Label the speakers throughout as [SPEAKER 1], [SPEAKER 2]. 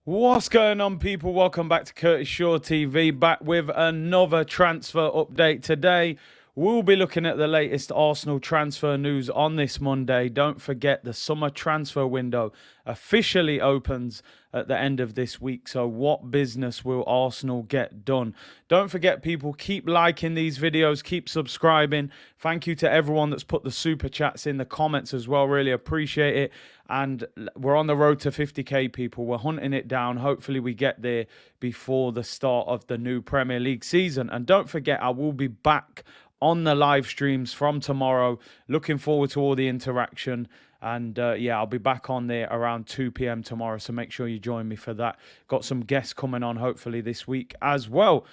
[SPEAKER 1] What's going on, people? Welcome back to Curtis Shaw TV, back with another transfer update. Today, we'll be looking at the latest Arsenal transfer news on this Monday. Don't forget, the summer transfer window officially opens at the end of this week. So what business will Arsenal get done? Don't forget, people, keep liking these videos, keep subscribing. Thank you to everyone that's put the super chats in the comments as well. Really appreciate it. And we're on the road to 50k, people. We're hunting it down. Hopefully we get there before the start of the new Premier League season. And don't forget, I will be back on the live streams from tomorrow. Looking forward to all the interaction. And yeah, I'll be back on there around 2 p.m. tomorrow. So make sure you join me for that. Got some guests coming on hopefully this week as well.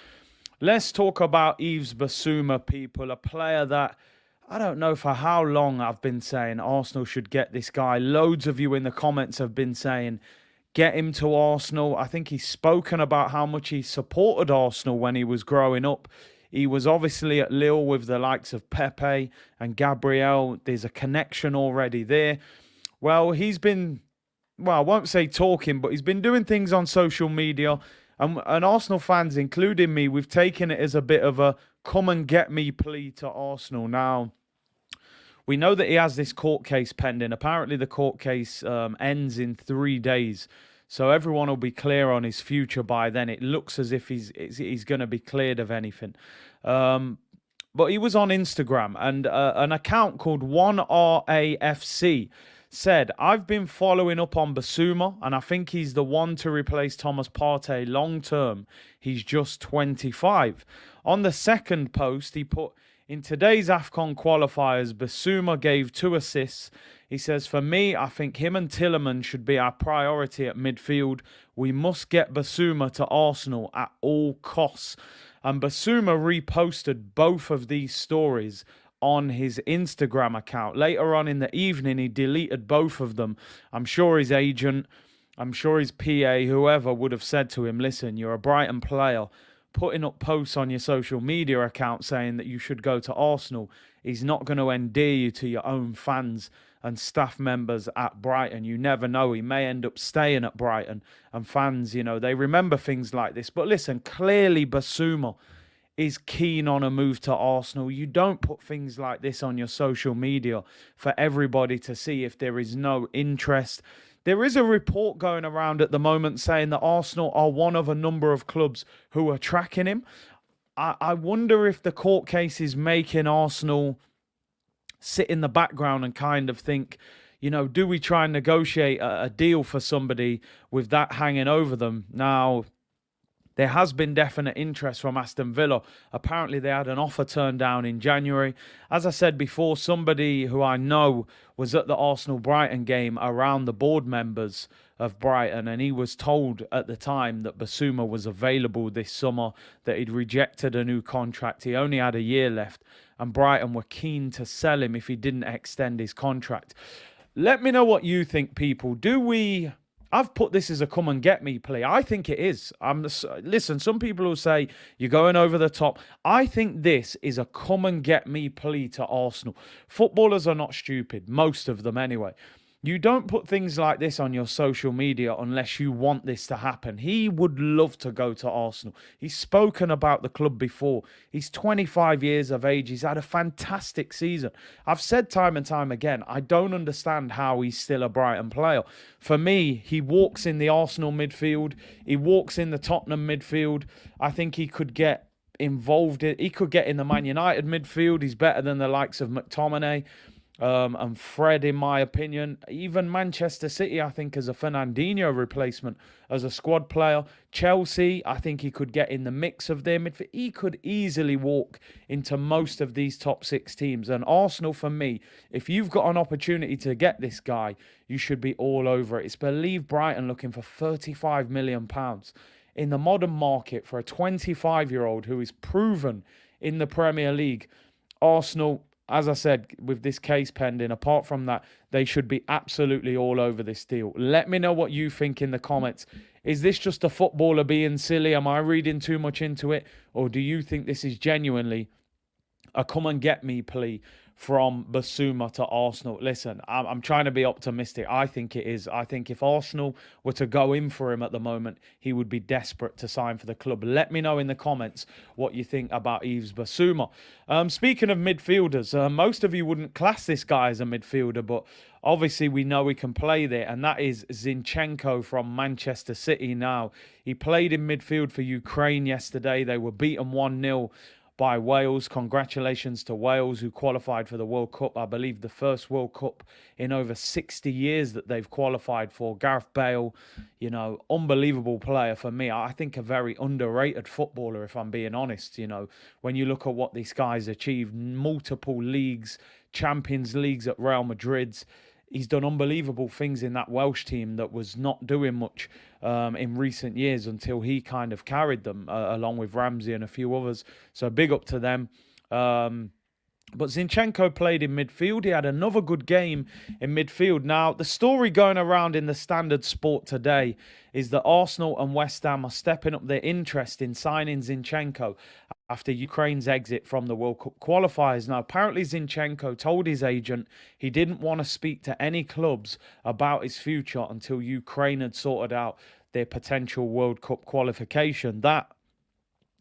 [SPEAKER 1] Let's talk about Yves Bissouma, people. A player that I don't know for how long I've been saying Arsenal should get this guy. Loads of you in the comments have been saying, get him to Arsenal. I think he's spoken about how much he supported Arsenal when he was growing up. He was obviously at Lille with the likes of Pepe and Gabriel. There's a connection already there. Well, he's been, I won't say talking, but he's been doing things on social media. And Arsenal fans, including me, we've taken it as a bit of a come and get me plea to Arsenal. Now, we know that he has this court case pending. Apparently, the court case ends in 3 days. So everyone will be clear on his future by then. It looks as if he's going to be cleared of anything. But he was on Instagram, and an account called 1RAFC said, I've been following up on Bissouma, and I think he's the one to replace Thomas Partey long term. He's just 25. On the second post, he put, in today's AFCON qualifiers, Bissouma gave 2 assists. He says, for me, I think him and Tielemans should be our priority at midfield. We must get Bissouma to Arsenal at all costs. And Bissouma reposted both of these stories on his Instagram account. Later on in the evening, he deleted both of them. I'm sure his agent, I'm sure his PA, whoever would have said to him, listen, you're a Brighton player. Putting up posts on your social media account saying that you should go to Arsenal is not going to endear you to your own fans and staff members at Brighton. You never know. He may end up staying at Brighton. And fans, you know, they remember things like this. But listen, clearly Bissouma is keen on a move to Arsenal. You don't put things like this on your social media for everybody to see if there is no interest. There is a report going around at the moment saying that Arsenal are one of a number of clubs who are tracking him. I wonder if the court case is making Arsenal sit in the background and kind of think, you know, do we try and negotiate a deal for somebody with that hanging over them? Now, there has been definite interest from Aston Villa. Apparently, they had an offer turned down in January. As I said before, somebody who I know was at the Arsenal-Brighton game around the board members of Brighton, and he was told at the time that Bissouma was available this summer, that he'd rejected a new contract. He only had a year left, and Brighton were keen to sell him if he didn't extend his contract. Let me know what you think, people. I've put this as a come and get me plea. I think it is. Listen, some people will say you're going over the top. I think this is a come and get me plea to Arsenal. Footballers are not stupid, most of them anyway. You don't put things like this on your social media unless you want this to happen. He would love to go to Arsenal. He's spoken about the club before. He's 25 years of age. He's had a fantastic season. I've said time and time again, I don't understand how he's still a Brighton player. For me, he walks in the Arsenal midfield. He walks in the Tottenham midfield. I think he could get involved. He could get in the Man United midfield. He's better than the likes of McTominay. And Fred, in my opinion. Even Manchester City, I think, as a Fernandinho replacement, as a squad player. Chelsea, I think he could get in the mix of their midfield. He could easily walk into most of these top 6 teams. And Arsenal, for me, if you've got an opportunity to get this guy, you should be all over it. It's believed Brighton looking for £35 million in the modern market for a 25-year-old who is proven in the Premier League. Arsenal, as I said, with this case pending, apart from that, they should be absolutely all over this deal. Let me know what you think in the comments. Is this just a footballer being silly? Am I reading too much into it? Or do you think this is genuinely a come and get me plea from Bissouma to Arsenal. Listen, I'm trying to be optimistic. I think it is. I think if Arsenal were to go in for him at the moment, he would be desperate to sign for the club. Let me know in the comments what you think about Yves Bissouma. Speaking of midfielders, most of you wouldn't class this guy as a midfielder, but obviously we know he can play there, and that is Zinchenko from Manchester City. Now, he played in midfield for Ukraine yesterday. They were beaten 1-0 by Wales. Congratulations to Wales, who qualified for the World Cup. I believe the first World Cup in over 60 years that they've qualified for. Gareth Bale, you know, unbelievable player for me. I think a very underrated footballer, if I'm being honest. You know, when you look at what these guys achieved, multiple leagues, Champions Leagues at Real Madrid's. He's done unbelievable things in that Welsh team that was not doing much in recent years until he kind of carried them along with Ramsey and a few others. So big up to them. But Zinchenko played in midfield. He had another good game in midfield. Now, the story going around in the Standard Sport today is that Arsenal and West Ham are stepping up their interest in signing Zinchenko after Ukraine's exit from the World Cup qualifiers. Now, apparently Zinchenko told his agent he didn't want to speak to any clubs about his future until Ukraine had sorted out their potential World Cup qualification. That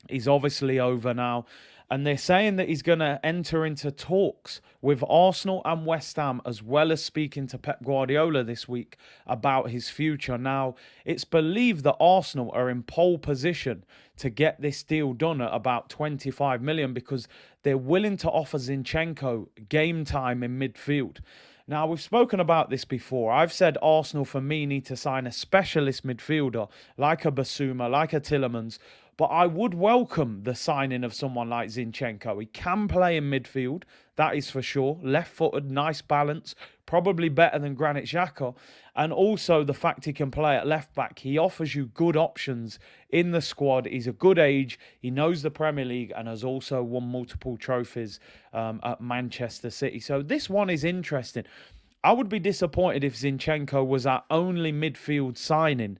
[SPEAKER 1] is obviously over now. And they're saying that he's going to enter into talks with Arsenal and West Ham, as well as speaking to Pep Guardiola this week about his future. Now, it's believed that Arsenal are in pole position to get this deal done at about 25 million because they're willing to offer Zinchenko game time in midfield. Now, we've spoken about this before. I've said Arsenal, for me, need to sign a specialist midfielder like a Bissouma, like a Tielemans. But I would welcome the signing of someone like Zinchenko. He can play in midfield, that is for sure. Left-footed, nice balance, probably better than Granit Xhaka. And also the fact he can play at left-back. He offers you good options in the squad. He's a good age. He knows the Premier League and has also won multiple trophies at Manchester City. So this one is interesting. I would be disappointed if Zinchenko was our only midfield signing.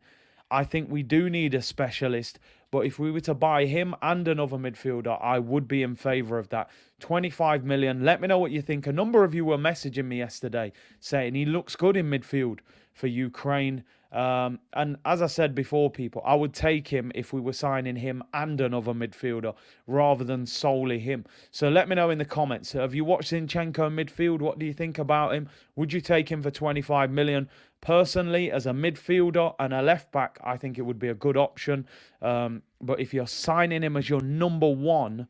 [SPEAKER 1] I think we do need a specialist. But if we were to buy him and another midfielder, I would be in favour of that. 25 million. Let me know what you think. A number of you were messaging me yesterday saying he looks good in midfield for Ukraine. And as I said before, people, I would take him if we were signing him and another midfielder rather than solely him. So let me know in the comments. Have you watched Zinchenko midfield? What do you think about him? Would you take him for 25 million? Personally, as a midfielder and a left-back, I think it would be a good option. But if you're signing him as your number one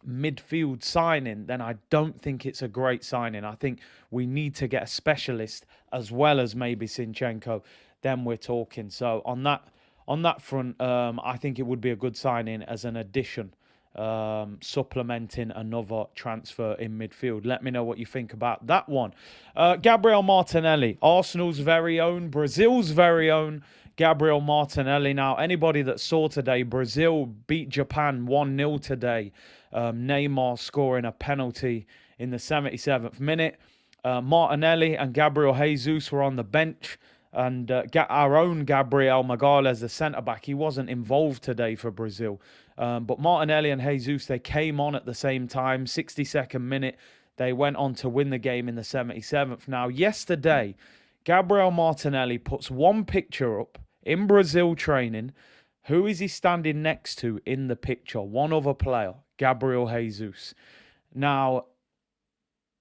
[SPEAKER 1] midfield signing, then I don't think it's a great signing. I think we need to get a specialist as well as maybe Zinchenko. Then we're talking. So on that front, I think it would be a good signing as an addition. Supplementing another transfer in midfield. Let me know what you think about that one. Gabriel Martinelli, Arsenal's very own, Brazil's very own Gabriel Martinelli. Now, anybody that saw today, Brazil beat Japan 1-0 today. Neymar scoring a penalty in the 77th minute. Martinelli and Gabriel Jesus were on the bench. And our own Gabriel Magalhaes, the centre-back, he wasn't involved today for Brazil. But Martinelli and Jesus, they came on at the same time, 62nd minute. They went on to win the game in the 77th. Now, yesterday, Gabriel Martinelli puts one picture up in Brazil training. Who is he standing next to in the picture? One other player, Gabriel Jesus. Now,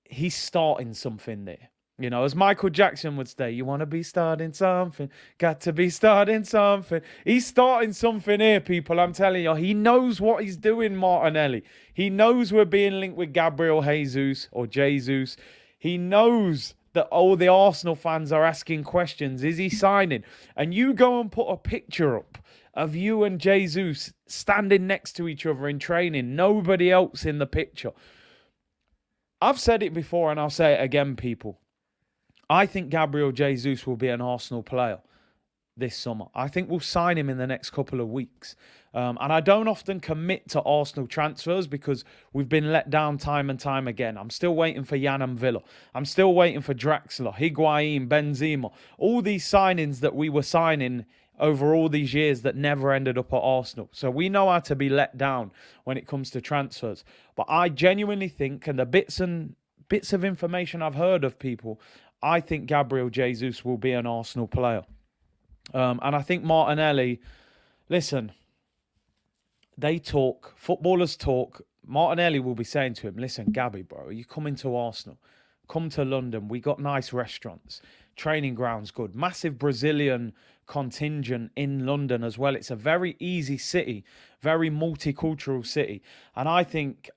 [SPEAKER 1] he's starting something there. You know, as Michael Jackson would say, you want to be starting something, got to be starting something. He's starting something here, people. I'm telling you, he knows what he's doing, Martinelli. He knows we're being linked with Gabriel Jesus or Jesus. He knows that all the Arsenal fans are asking questions. Is he signing? And you go and put a picture up of you and Jesus standing next to each other in training. Nobody else in the picture. I've said it before and I'll say it again, people. I think Gabriel Jesus will be an Arsenal player this summer. I think we'll sign him in the next couple of weeks. And I don't often commit to Arsenal transfers because we've been let down time and time again. I'm still waiting for Jan and Villa. I'm still waiting for Draxler, Higuain, Benzema. All these signings that we were signing over all these years that never ended up at Arsenal. So we know how to be let down when it comes to transfers. But I genuinely think, and the bits of information I've heard of people, I think Gabriel Jesus will be an Arsenal player. And I think Martinelli, listen, they talk, footballers talk. Martinelli will be saying to him, listen, Gabby, bro, you coming to Arsenal? Come to London. We got nice restaurants. Training grounds good. Massive Brazilian contingent in London as well. It's a very easy city, very multicultural city. And I think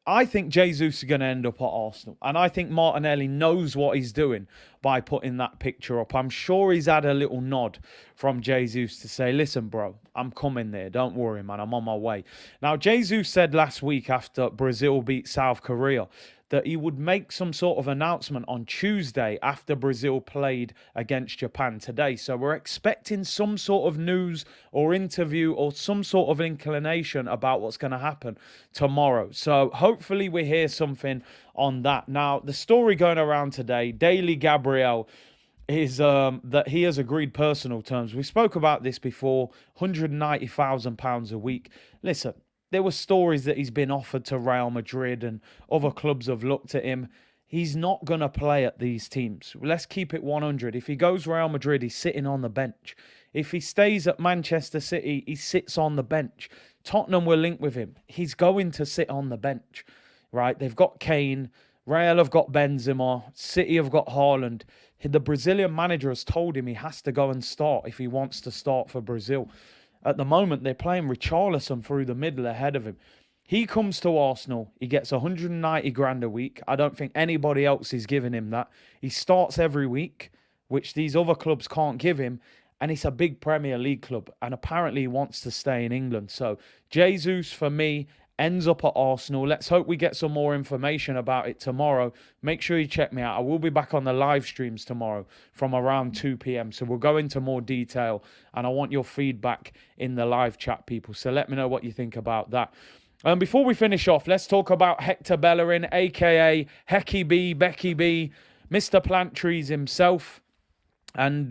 [SPEAKER 1] Jesus is going to end up at Arsenal. And I think Martinelli knows what he's doing by putting that picture up. I'm sure he's had a little nod from Jesus to say, listen, bro, I'm coming there. Don't worry, man. I'm on my way. Now, Jesus said last week after Brazil beat South Korea that he would make some sort of announcement on Tuesday after Brazil played against Japan today. So we're expecting some sort of news or interview or some sort of inclination about what's going to happen tomorrow. So hopefully we hear something on that. Now, the story going around today, Daily Gabriel, is that he has agreed personal terms. We spoke about this before, £190,000 a week. Listen, there were stories that he's been offered to Real Madrid and other clubs have looked at him. He's not going to play at these teams. Let's keep it 100. If he goes Real Madrid, he's sitting on the bench. If he stays at Manchester City, he sits on the bench. Tottenham will link with him. He's going to sit on the bench, right? They've got Kane. Real have got Benzema. City have got Haaland. The Brazilian manager has told him he has to go and start if he wants to start for Brazil. At the moment, they're playing Richarlison through the middle ahead of him. He comes to Arsenal. He gets 190 grand a week. I don't think anybody else is giving him that. He starts every week, which these other clubs can't give him. And it's a big Premier League club. And apparently he wants to stay in England. So Jesus, for me, ends up at Arsenal. Let's hope we get some more information about it tomorrow. Make sure you check me out. I will be back on the live streams tomorrow from around 2 p.m. So we'll go into more detail. And I want your feedback in the live chat, people. So let me know what you think about that. Before we finish off, let's talk about Hector Bellerin, a.k.a. Hecky B, Becky B, Mr. Plant Trees himself. And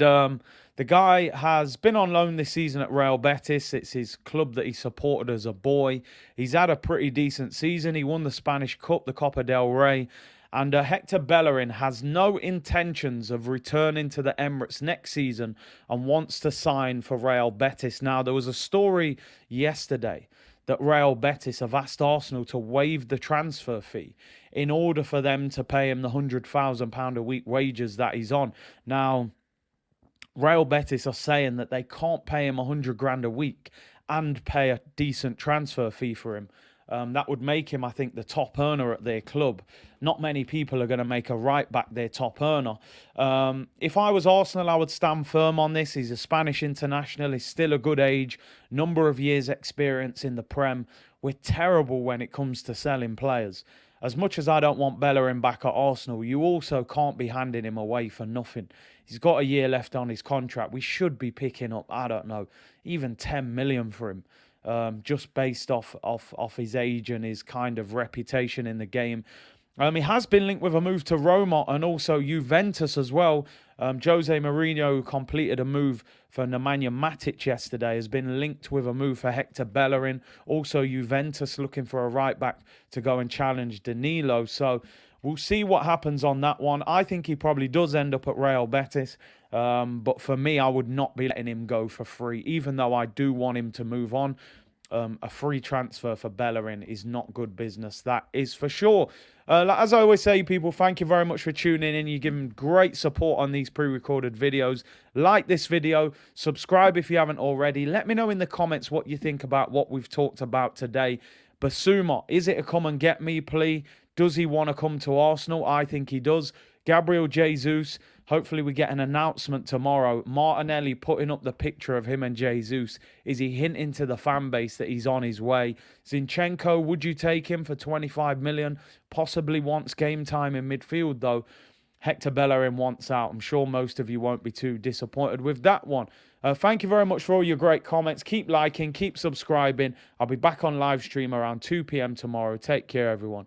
[SPEAKER 1] the guy has been on loan this season at Real Betis. It's his club that he supported as a boy. He's had a pretty decent season. He won the Spanish Cup, the Copa del Rey. And Hector Bellerin has no intentions of returning to the Emirates next season and wants to sign for Real Betis. Now, there was a story yesterday that Real Betis have asked Arsenal to waive the transfer fee in order for them to pay him the £100,000 a week wages that he's on. Now, Real Betis are saying that they can't pay him 100 grand a week and pay a decent transfer fee for him. That would make him, I think, the top earner at their club. Not many people are going to make a right back their top earner. If I was Arsenal, I would stand firm on this. He's a Spanish international. He's still a good age. Number of years experience in the Prem. We're terrible when it comes to selling players. As much as I don't want Bellerin back at Arsenal, you also can't be handing him away for nothing. He's got a year left on his contract. We should be picking up, I don't know, even 10 million for him. Just based off his age and his kind of reputation in the game. He has been linked with a move to Roma and also Juventus as well. Jose Mourinho, who completed a move for Nemanja Matic yesterday, has been linked with a move for Hector Bellerin. Also Juventus looking for a right back to go and challenge Danilo. So we'll see what happens on that one. I think he probably does end up at Real Betis. But for me, I would not be letting him go for free, even though I do want him to move on. A free transfer for Bellerin is not good business. That is for sure. As I always say, people, thank you very much for tuning in. You're giving great support on these pre-recorded videos. Like this video. Subscribe if you haven't already. Let me know in the comments what you think about what we've talked about today. Bissouma, is it a come and get me plea? Does he want to come to Arsenal? I think he does. Gabriel Jesus, hopefully we get an announcement tomorrow. Martinelli putting up the picture of him and Jesus. Is he hinting to the fan base that he's on his way? Zinchenko, would you take him for 25 million? Possibly wants game time in midfield though. Hector Bellerin wants out. I'm sure most of you won't be too disappointed with that one. Thank you very much for all your great comments. Keep liking, keep subscribing. I'll be back on live stream around 2 p.m. tomorrow. Take care, everyone.